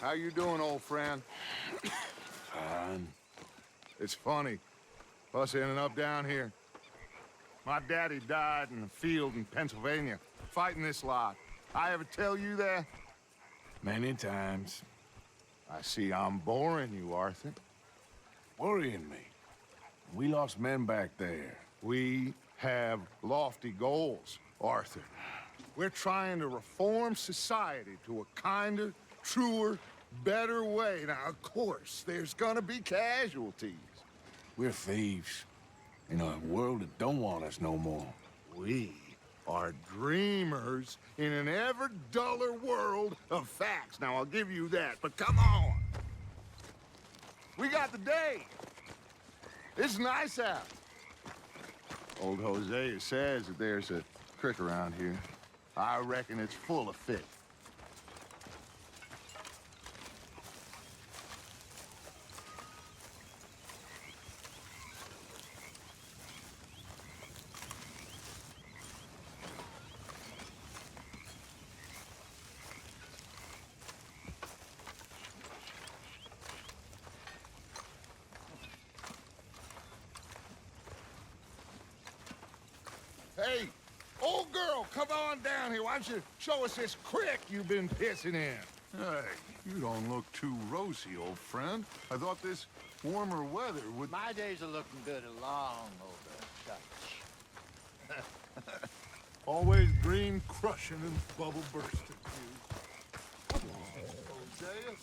How you doing, old friend? Fine. It's funny, us ending up down here. My daddy died in a field in Pennsylvania, fighting this lot. I ever tell you that? Many times. I see I'm boring you, Arthur. Worrying me. We lost men back there. We have lofty goals, Arthur. We're trying to reform society to a kinder, truer, better way. Now, of course, there's gonna be casualties. We're thieves. In a world that don't want us no more. We are dreamers in an ever duller world of facts. Now, I'll give you that, but come on. We got the day. It's nice out. Old Hosea says that there's a creek around here. I reckon it's full of fish. Hey, old girl, come on down here. Why don't you show us this creek you've been pissing in? Hey, you don't look too rosy, old friend. I thought this warmer weather would... My days are looking good along over Dutch. Always green crushing and bubble bursting. Hosea,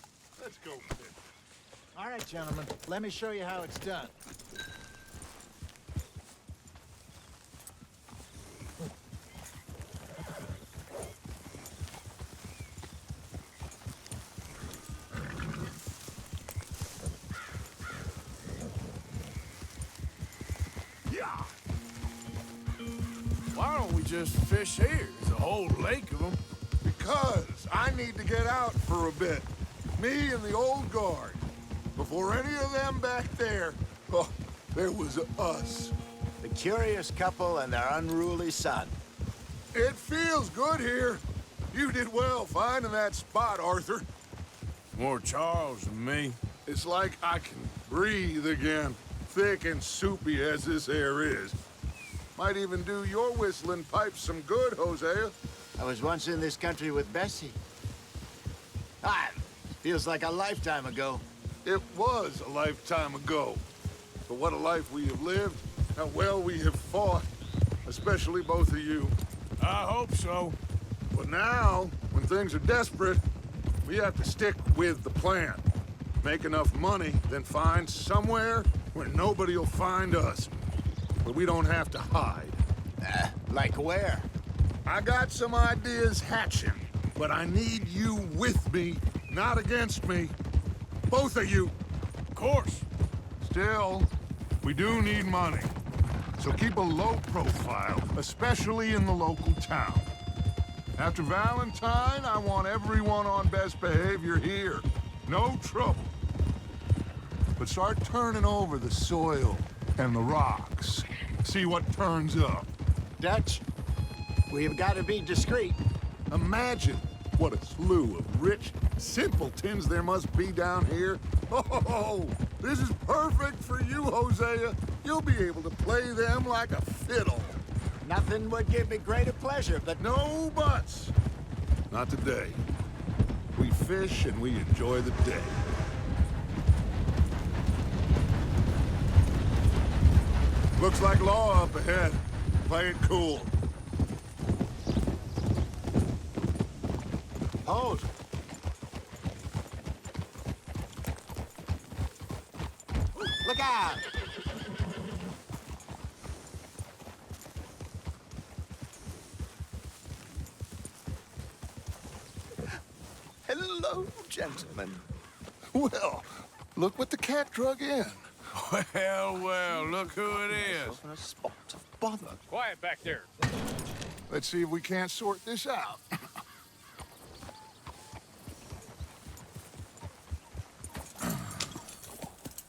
let's go fish. All right, gentlemen, let me show you how it's done. Why don't we just fish here? There's a whole lake of them. Because I need to get out for a bit. Me and the old guard. Before any of them back there, oh, there was us. The curious couple and their unruly son. It feels good here. You did well finding that spot, Arthur. More Charles than me. It's like I can breathe again, thick and soupy as this air is. Might even do your whistling pipes some good, Hosea. I was once in this country with Bessie. Ah, feels like a lifetime ago. It was a lifetime ago. But what a life we have lived, how well we have fought, especially both of you. I hope so. But now, when things are desperate, we have to stick with the plan. Make enough money, then find somewhere where nobody will find us. But we don't have to hide. Like where? I got some ideas hatching, but I need you with me, not against me. Both of you. Of course. Still, we do need money. So keep a low profile, especially in the local town. After Valentine, I want everyone on best behavior here. No trouble. But start turning over the soil and the rocks. See what turns up. Dutch, we've got to be discreet. Imagine what a slew of rich simpletons there must be down here. Oh, this is perfect for you, Hosea. You'll be able to play them like a fiddle. Nothing would give me greater pleasure, but No buts. Not today. We fish and we enjoy the day. Looks like law up ahead. Play it cool. hold. Look out! Hello, gentlemen. Well, look what the cat drug in. Well, well, look who it is. A spot of bother. Quiet back there. Let's see if we can't sort this out.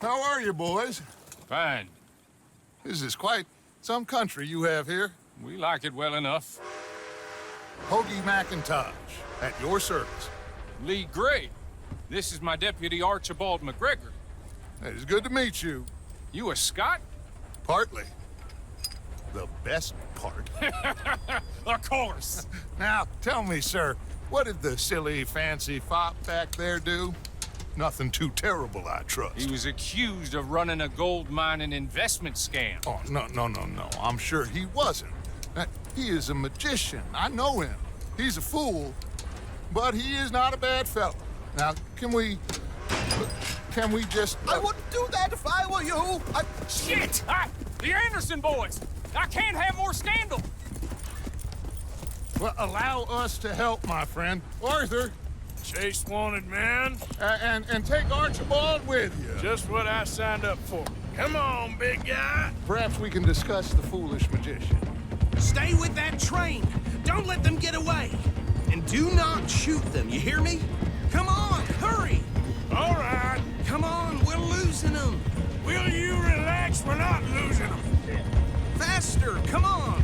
How are you, boys? Fine. This is quite some country you have here. We like it well enough. Hoagie McIntosh, at your service. Lee Gray. This is my deputy Archibald McGregor. It's good to meet you. You a Scot? Partly. The best part. Of course. Now, tell me, sir, what did the silly, fancy fop back there do? Nothing too terrible, I trust. He was accused of running a gold mining investment scam. Oh, no. I'm sure he wasn't. He is a magician. I know him. He's a fool, but he is not a bad fellow. Now, can we just... I wouldn't do that if I were you. Shit! The Anderson boys! I can't have more scandal! Well, allow us to help, my friend. Arthur, Chase wanted man. and take Archibald with you. Just what I signed up for. Come on, big guy. Perhaps we can discuss the foolish magician. Stay with that train. Don't let them get away. And do not shoot them, you hear me? Come on, hurry! All right. Come on, we're losing them. Will you relax? We're not losing them. Faster, come on.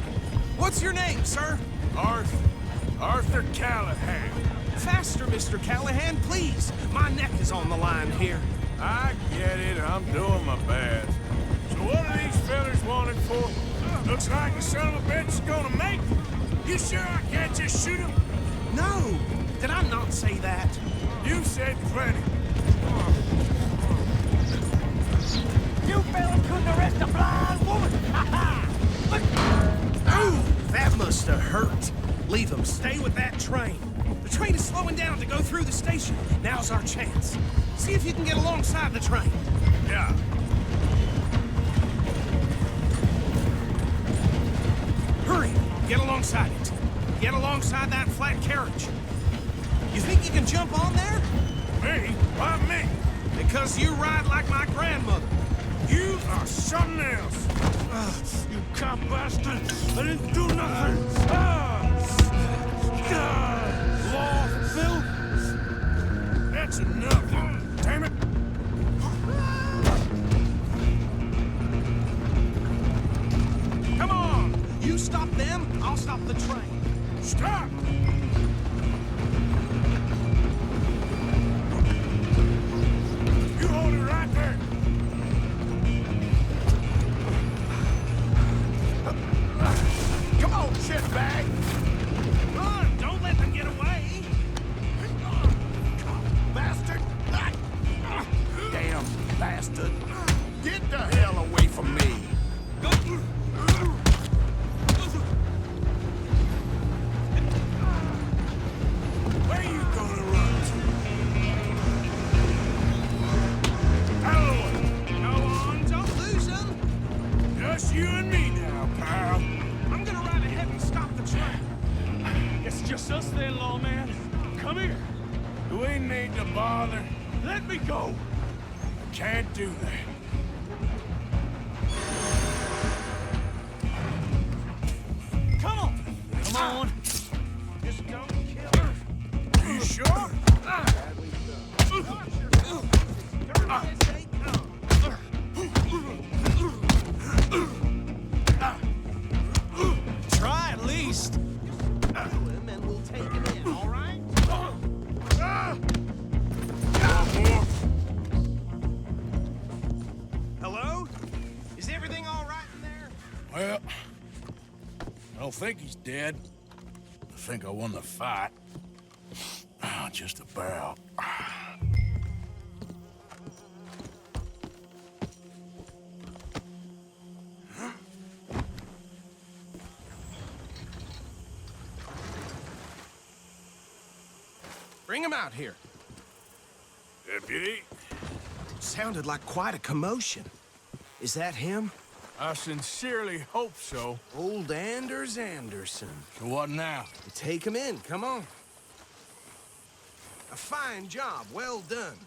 What's your name, sir? Arthur Callahan. Faster, Mr. Callahan, please. My neck is on the line here. I get it. I'm doing my best. So what are these fellas wanted for? Looks like the son of a bitch is gonna make it. You sure I can't just shoot him? No, did I not say that? You said plenty. You fellas couldn't arrest a blind woman! Ooh, that must have hurt. Leave them. Stay with that train. The train is slowing down to go through the station. Now's our chance. See if you can get alongside the train. Yeah. Hurry, get alongside it. Get alongside that flat carriage. You think you can jump on there? Me? Why me? Because you ride like my grandmother. You are something else. You cop bastard. I didn't do nothing. Law, Phil. That's enough. Damn it. Come on! You stop them, I'll stop the train. Stop! You hold it right there. Come on, shitbag! Run! Don't let them get away! Bastard! Damn bastard! Get the hell away from me! Where you gonna run to? Go on, don't lose them! Just you and me now, pal. I'm gonna ride ahead and stop the train. It's just us then, lawman. Come here. Do we need to bother? Let me go. Can't do that. Come on. Come on. Just don't kill her. Are you sure? Try at least. And we'll take him in, all right? Hello? Is everything all right in there? Well, I don't think he's dead. I think I won the fight. Just about. Bring him out here. Deputy, Sounded like quite a commotion. Is that him? I sincerely hope so. Old Anders Anderson. So what now? Take him in, come on. A fine job, well done.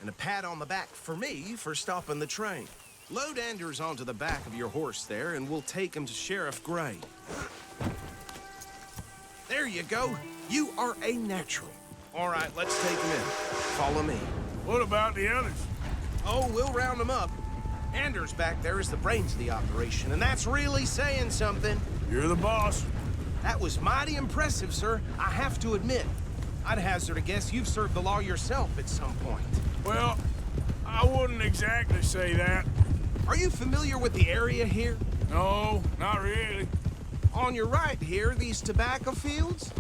And a pat on the back for me for stopping the train. Load Anders onto the back of your horse there, and we'll take him to Sheriff Gray. There you go. You are a natural. All right, let's take him in. Follow me. What about the others? Oh, we'll round them up. Anders back there is the brains of the operation, and that's really saying something. You're the boss. That was mighty impressive, sir. I have to admit. I'd hazard a guess you've served the law yourself at some point. Well, I wouldn't exactly say that. Are you familiar with the area here? No, not really. On your right here, these tobacco fields?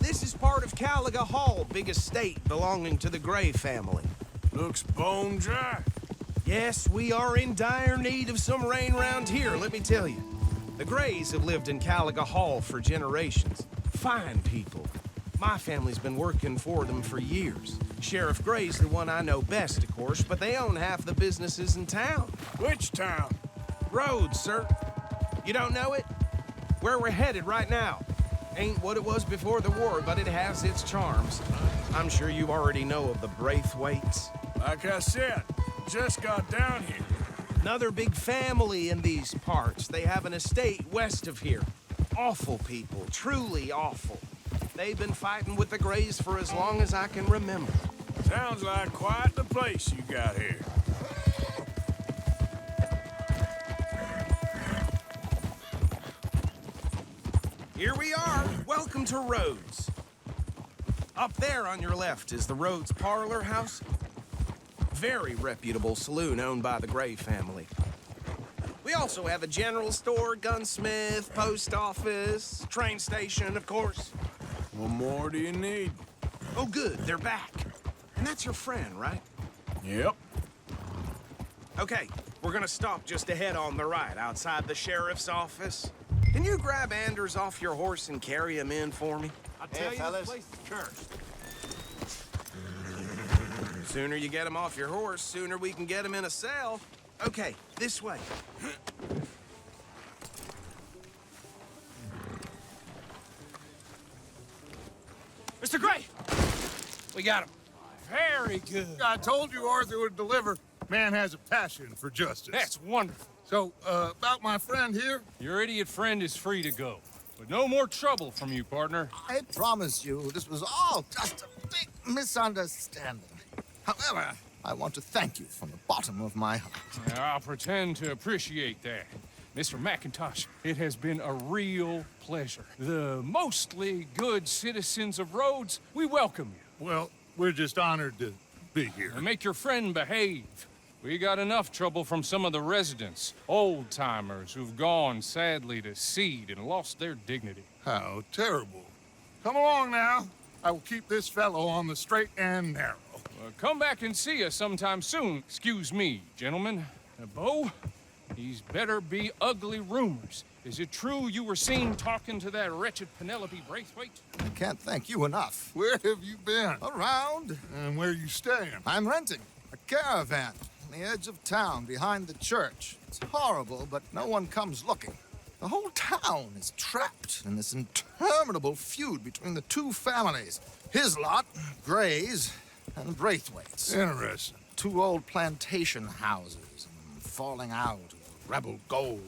This is part of Caliga Hall, big estate belonging to the Gray family. Looks bone dry. Yes, we are in dire need of some rain round here, let me tell you. The Grays have lived in Caliga Hall for generations. Fine people. My family's been working for them for years. Sheriff Gray's the one I know best, of course, but they own half the businesses in town. Which town? Rhodes, sir. You don't know it? Where we're headed right now. Ain't what it was before the war, but it has its charms. I'm sure you already know of the Braithwaites. Like I said, just got down here. Another big family in these parts. They have an estate west of here. Awful people, truly awful. They've been fighting with the Grays for as long as I can remember. Sounds like quite the place you got here. Here we are. Welcome to Rhodes. Up there on your left is the Rhodes Parlor House. Very reputable saloon owned by the Gray family. We also have a general store, gunsmith, post office, train station, of course. What more do you need? Oh, good, they're back. And that's your friend, right? Yep. Okay, we're gonna stop just ahead on the right, outside the sheriff's office. Can you grab Anders off your horse and carry him in for me? I'll tell you, fellas. This place is cursed. Sooner you get him off your horse, sooner we can get him in a cell. Okay, this way. Mr. Gray! We got him. Very good. I told you Arthur would deliver. Man has a passion for justice. That's wonderful. So, about my friend here? Your idiot friend is free to go. But no more trouble from you, partner. I promise you, this was all just a big misunderstanding. However, I want to thank you from the bottom of my heart. I'll pretend to appreciate that. Mr. McIntosh, it has been a real pleasure. The mostly good citizens of Rhodes, we welcome you. Well, we're just honored to be here. And make your friend behave. We got enough trouble from some of the residents, old-timers who've gone, sadly, to seed and lost their dignity. How terrible. Come along now. I will keep this fellow on the straight and narrow. Come back and see us sometime soon. Excuse me, gentlemen. Bo, these better be ugly rumors. Is it true you were seen talking to that wretched Penelope Braithwaite? I can't thank you enough. Where have you been? Around. And where you staying? I'm renting a caravan on the edge of town behind the church. It's horrible, but no one comes looking. The whole town is trapped in this interminable feud between the two families. His lot, Gray's, and Braithwaite's. Interesting. Two old plantation houses, and falling out of rebel gold,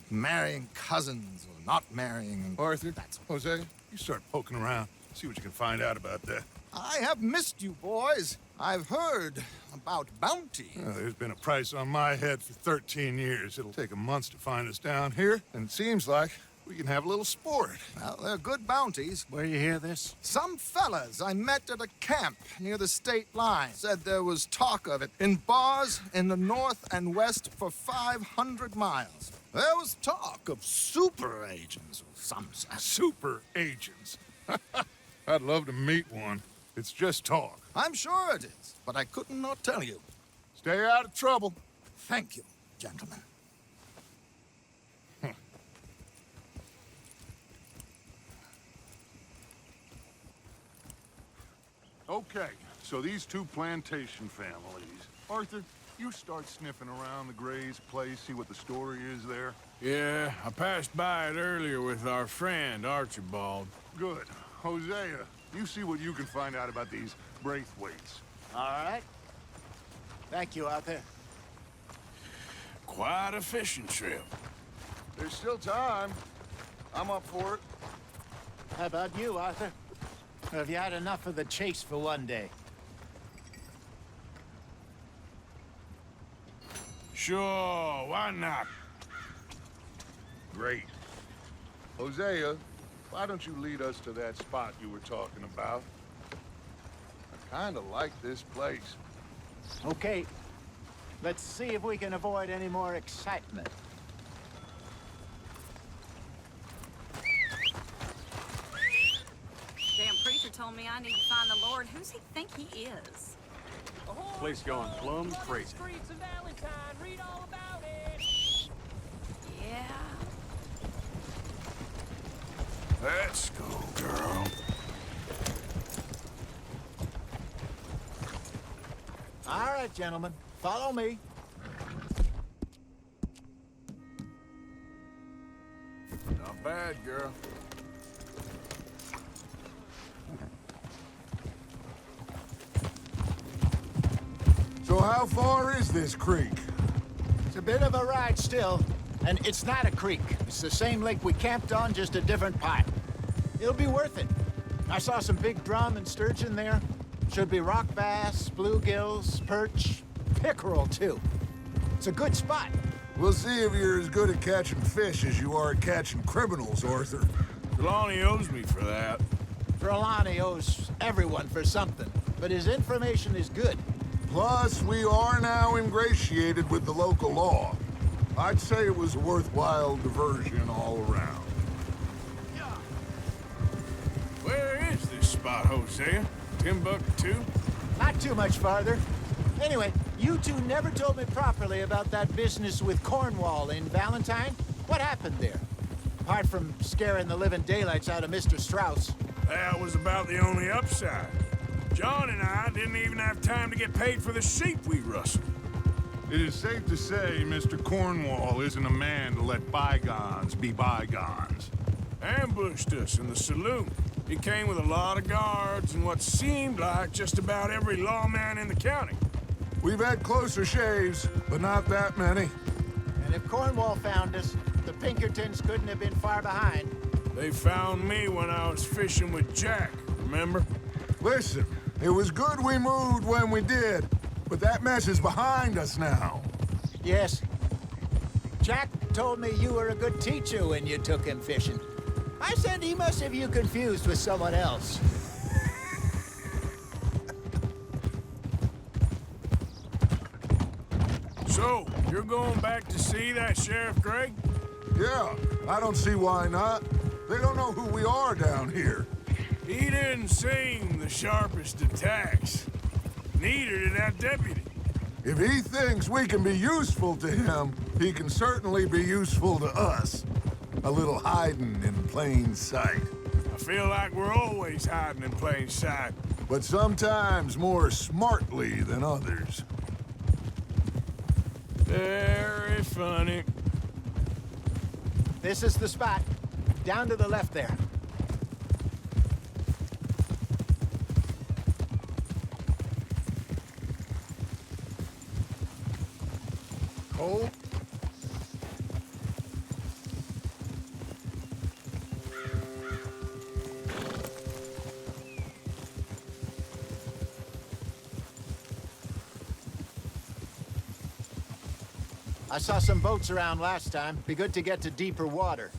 and marrying cousins or not marrying. And Arthur, Jose, you start poking around. See what you can find out about that. I have missed you, boys. I've heard about bounty. There's been a price on my head for 13 years. It'll take a month to find us down here, and it seems like we can have a little sport. Well, they're good bounties. Where you hear this? Some fellas I met at a camp near the state line said there was talk of it in bars in the north and west for 500 miles. There was talk of super agents of some sort. Super agents. I'd love to meet one. It's just talk. I'm sure it is, but I couldn't not tell you. Stay out of trouble. Thank you, gentlemen. Okay, so these two plantation families. Arthur, you start sniffing around the Gray's place, see what the story is there. Yeah, I passed by it earlier with our friend, Archibald. Good. Hosea, you see what you can find out about these Braithwaites. All right. Thank you, Arthur. Quite a fishing trip. There's still time. I'm up for it. How about you, Arthur? Or have you had enough of the chase for one day? Sure, why not? Great. Hosea, why don't you lead us to that spot you were talking about? kinda like this place. Okay, let's see if we can avoid any more excitement. Damn preacher told me I need to find the Lord. Who's he think he is? Place going plumb crazy. Streets of Valentine. Read all about it. Yeah. Let's go, girl. All right, gentlemen, follow me. Not bad, girl. So how far is this creek? It's a bit of a ride still, and it's not a creek. It's the same lake we camped on, just a different part. It'll be worth it. I saw some big drum and sturgeon there. Should be rock bass, bluegills, perch, pickerel too. It's a good spot. We'll see if you're as good at catching fish as you are at catching criminals, Arthur. Treloni owes me for that. Treloni owes everyone for something, but his information is good. Plus, we are now ingratiated with the local law. I'd say it was a worthwhile diversion all around. Where is this spot, Hosea? Timbuktu? Not too much farther. Anyway, you two never told me properly about that business with Cornwall in Valentine. What happened there? Apart from scaring the living daylights out of Mr. Strauss. That was about the only upside. John and I didn't even have time to get paid for the sheep we rustled. It is safe to say Mr. Cornwall isn't a man to let bygones be bygones. Ambushed us in the saloon. He came with a lot of guards and what seemed like just about every lawman in the county. We've had closer shaves, but not that many. And if Cornwall found us, the Pinkertons couldn't have been far behind. They found me when I was fishing with Jack, remember? Listen, it was good we moved when we did, but that mess is behind us now. Yes. Jack told me you were a good teacher when you took him fishing. I said he must have you confused with someone else. So, you're going back to see that Sheriff Gregg? Yeah, I don't see why not. They don't know who we are down here. He didn't seem the sharpest attacks. Neither did that deputy. If he thinks we can be useful to him, he can certainly be useful to us. A little hiding in plain sight. I feel like we're always hiding in plain sight. But sometimes more smartly than others. Very funny. This is the spot. Down to the left there. Cole? I saw some boats around last time. Be good to get to deeper water.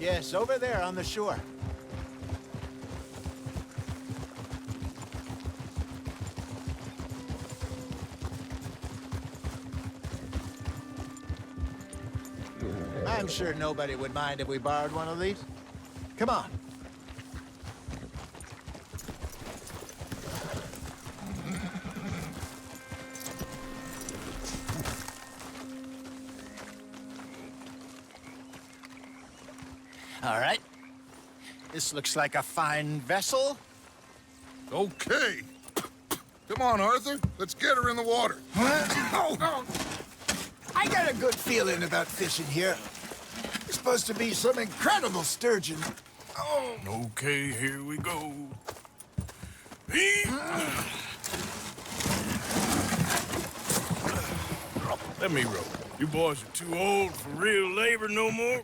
Yes, over there on the shore. I'm sure nobody would mind if we borrowed one of these. Come on. All right. This looks like a fine vessel. Okay. Come on, Arthur. Let's get her in the water. Oh. I got a good feeling about fishing here. There's supposed to be some incredible sturgeon. Oh. Okay, here we go. Let me row. You boys are too old for real labor no more.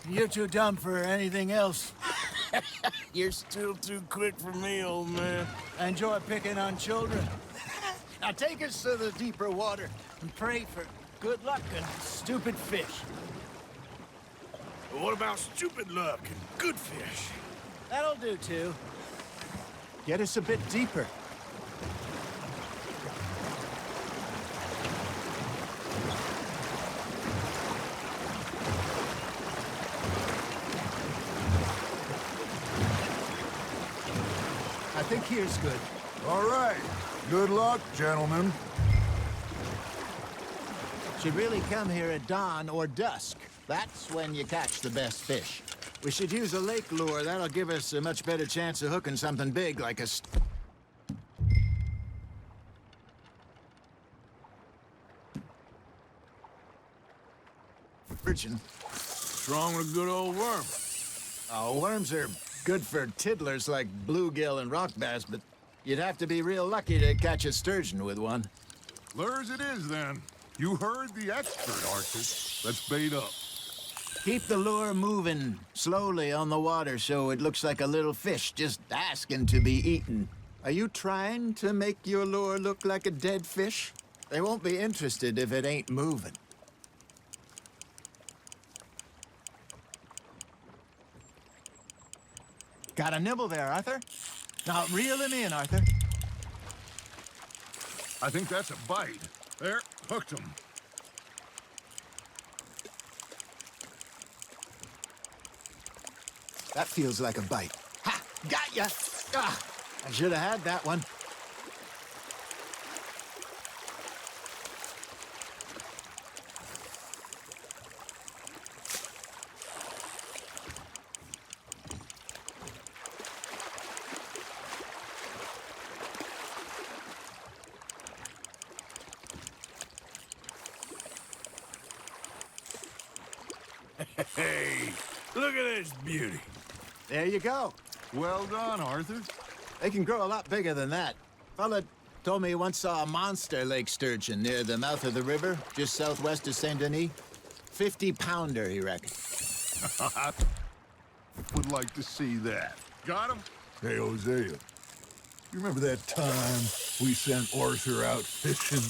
You're too dumb for anything else. You're still too quick for me, old man. I enjoy picking on children. Now take us to the deeper water and pray for good luck and stupid fish. But what about stupid luck and good fish? That'll do, too. Get us a bit deeper. I think here's good. All right. Good luck, gentlemen. Should really come here at dawn or dusk. That's when you catch the best fish. We should use a lake lure. That'll give us a much better chance of hooking something big like a... Sturgeon. What's wrong with a good old worm? Oh, worms are good for tiddlers like bluegill and rock bass, but you'd have to be real lucky to catch a sturgeon with one. Lures it is, then. You heard the expert, Arthur. Let's bait up. Keep the lure moving slowly on the water so it looks like a little fish just asking to be eaten. Are you trying to make your lure look like a dead fish? They won't be interested if it ain't moving. Got a nibble there, Arthur? Now reel him in, Arthur. I think that's a bite. There, hooked him. That feels like a bite. Ha! Got ya! Ah, I should have had that one. Hey, look at this beauty. There you go. Well done, Arthur. They can grow a lot bigger than that. Fella told me he once saw a monster lake sturgeon near the mouth of the river, just southwest of Saint Denis. 50-pounder, he reckoned. Would like to see that. Got him? Hey, Hosea, you remember that time we sent Arthur out fishing?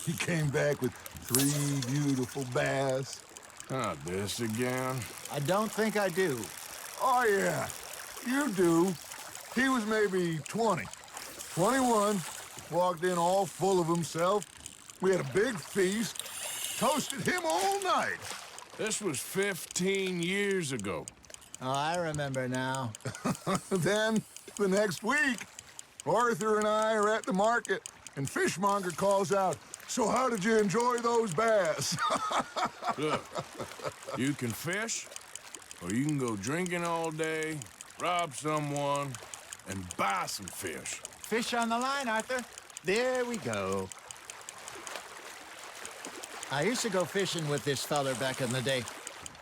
He came back with 3 beautiful bass. Not this again. I don't think I do. Oh, yeah. You do. He was maybe 20. 21. Walked in all full of himself. We had a big feast. Toasted him all night. This was 15 years ago. Oh, I remember now. Then, the next week, Arthur and I are at the market, and Fishmonger calls out, "So how did you enjoy those bass?" Look, you can fish, or you can go drinking all day, rob someone, and buy some fish. Fish on the line, Arthur. There we go. I used to go fishing with this feller back in the day.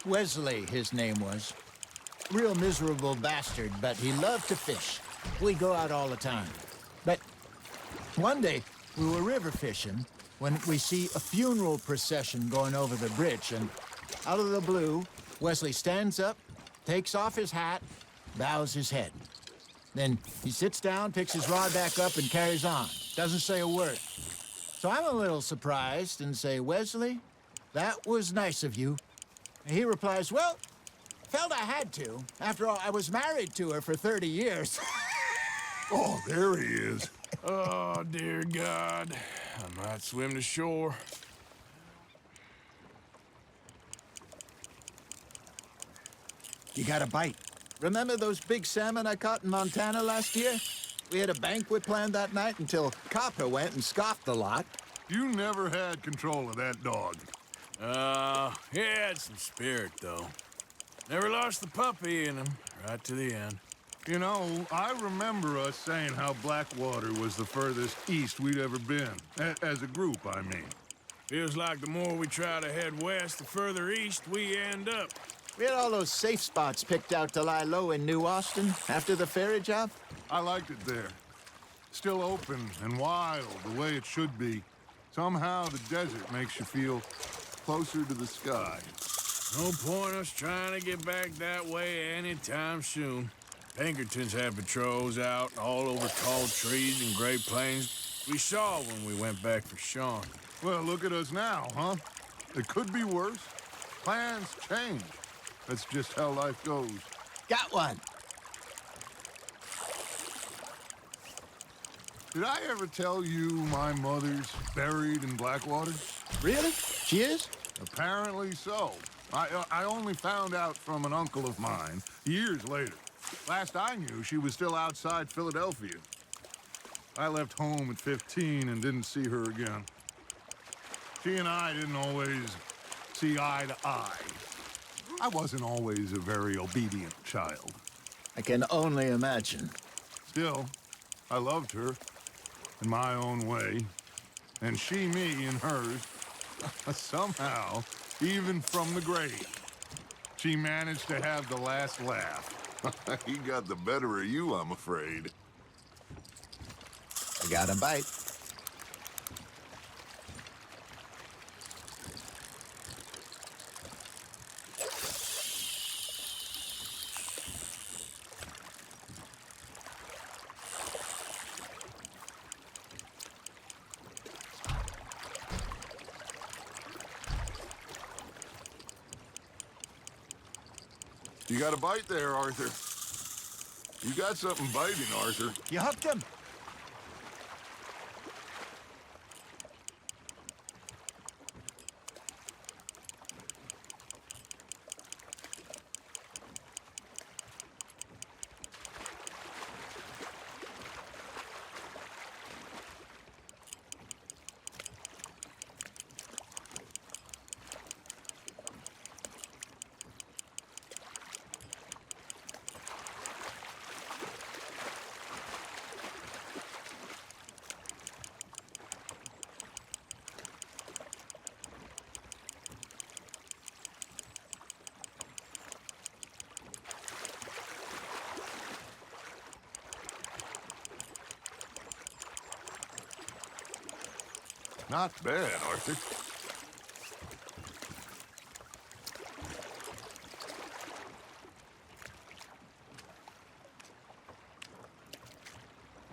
Wesley, his name was. Real miserable bastard, but he loved to fish. We'd go out all the time. But one day, we were river fishing when we see a funeral procession going over the bridge, and out of the blue, Wesley stands up, takes off his hat, bows his head. Then he sits down, picks his rod back up, and carries on. Doesn't say a word. So I'm a little surprised and say, "Wesley, that was nice of you." And he replies, "Well, felt I had to. After all, I was married to her for 30 years. Oh, there he is. Oh, dear God. I might swim to shore. You got a bite. Remember those big salmon I caught in Montana last year? We had a banquet planned that night until Copper went and scoffed the lot. You never had control of that dog. He had some spirit, though. Never lost the puppy in him, right to the end. You know, I remember us saying how Blackwater was the furthest east we'd ever been. As a group, I mean. Feels like the more we try to head west, the further east we end up. We had all those safe spots picked out to lie low in New Austin after the ferry job. I liked it there. Still open and wild, the way it should be. Somehow the desert makes you feel closer to the sky. No point us trying to get back that way anytime soon. Pinkertons had patrols out all over tall trees and Great Plains. We saw when we went back for Sean. Well, look at us now, huh? It could be worse. Plans change. That's just how life goes. Got one. Did I ever tell you my mother's buried in Blackwater? Really? She is? Apparently so. I only found out from an uncle of mine years later. Last I knew, she was still outside Philadelphia. I left home at 15 and didn't see her again. She and I didn't always see eye to eye. I wasn't always a very obedient child. I can only imagine. Still, I loved her in my own way, and she me in hers. Somehow, even from the grave, she managed to have the last laugh. He got the better of you, I'm afraid. I got a bite. You got a bite there, Arthur. You got something biting, Arthur. You hooked him. Not bad, Arthur.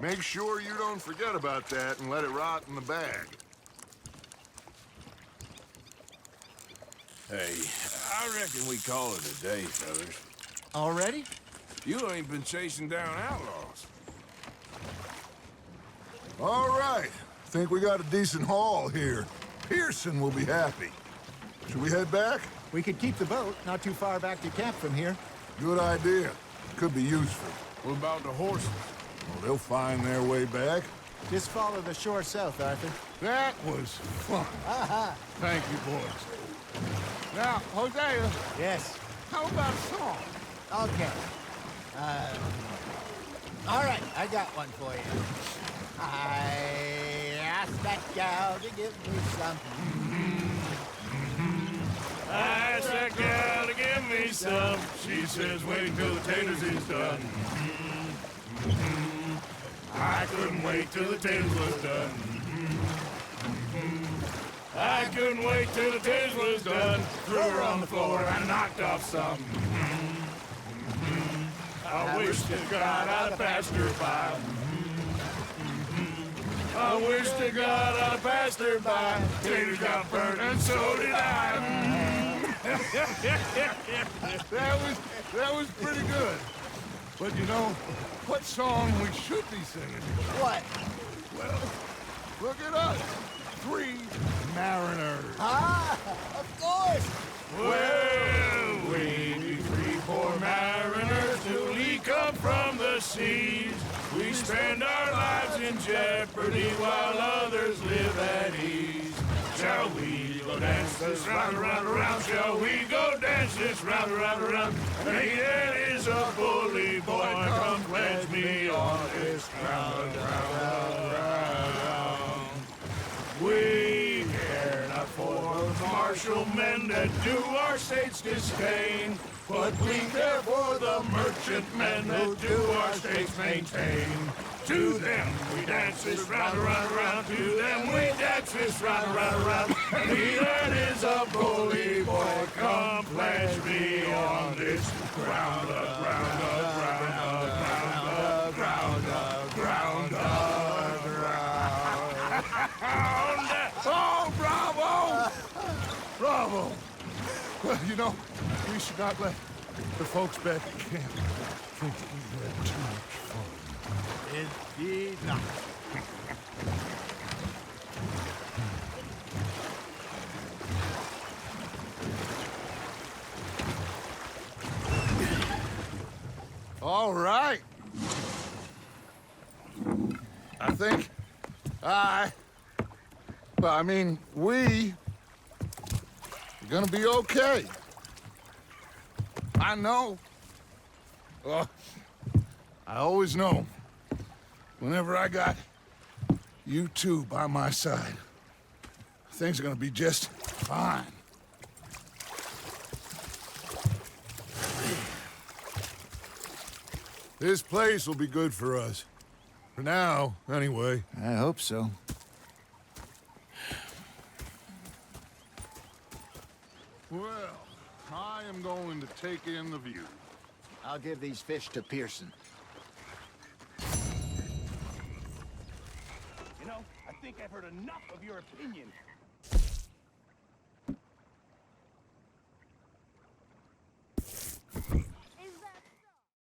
Make sure you don't forget about that and let it rot in the bag. Hey, I reckon we call it a day, fellas. Already? You ain't been chasing down outlaws. All right. Think we got a decent haul here. Pearson will be happy. Should we head back? We could keep the boat not too far back to camp from here. Good idea. Could be useful. What about the horses? Well, they'll find their way back. Just follow the shore south, Arthur. That was fun. Thank you, boys. Now, Hosea, Yes. how about a song? Okay. All right, I got one for you. I asked that gal to give me some. I asked that gal to give me some. She says, wait till the taters is done. I couldn't wait till the taters was done. I couldn't wait till the taters was done. Threw her on the floor and knocked off some. I wish to God I'd have passed her by. I wish to God I'd have passed her by. Taters got burnt and so did I. That was pretty good. But you know, what song we should be singing? What? Well, look at us. 3 mariners. Ah, of course. Well, we be 3 poor mariners newly come from the seas. We spend our lives in jeopardy while others live at ease. Shall we go dance this round, around, around? Shall we go dance this round, around, around? Hey, that is a bully boy. Come pledge me on this ground, ground, ground. We care not for the martial men that do our state's disdain, but we care for the merchant men that do our state's maintain. To them we dance this round, around, around. To them we dance this round, around, around. And he that is a bully boy, come pledge me on this ground, ground, ground, ground, ground, ground, ground. Oh, bravo! Bravo! Well, you know, we should not let the folks back at camp think we had too much fun. Indeed not. All right. I think we are gonna be okay. I know. Well, I always know. Whenever I got you two by my side, things are gonna be just fine. This place will be good for us. For now, anyway. I hope so. Well, I am going to take in the view. I'll give these fish to Pearson. You know, I think I've heard enough of your opinion.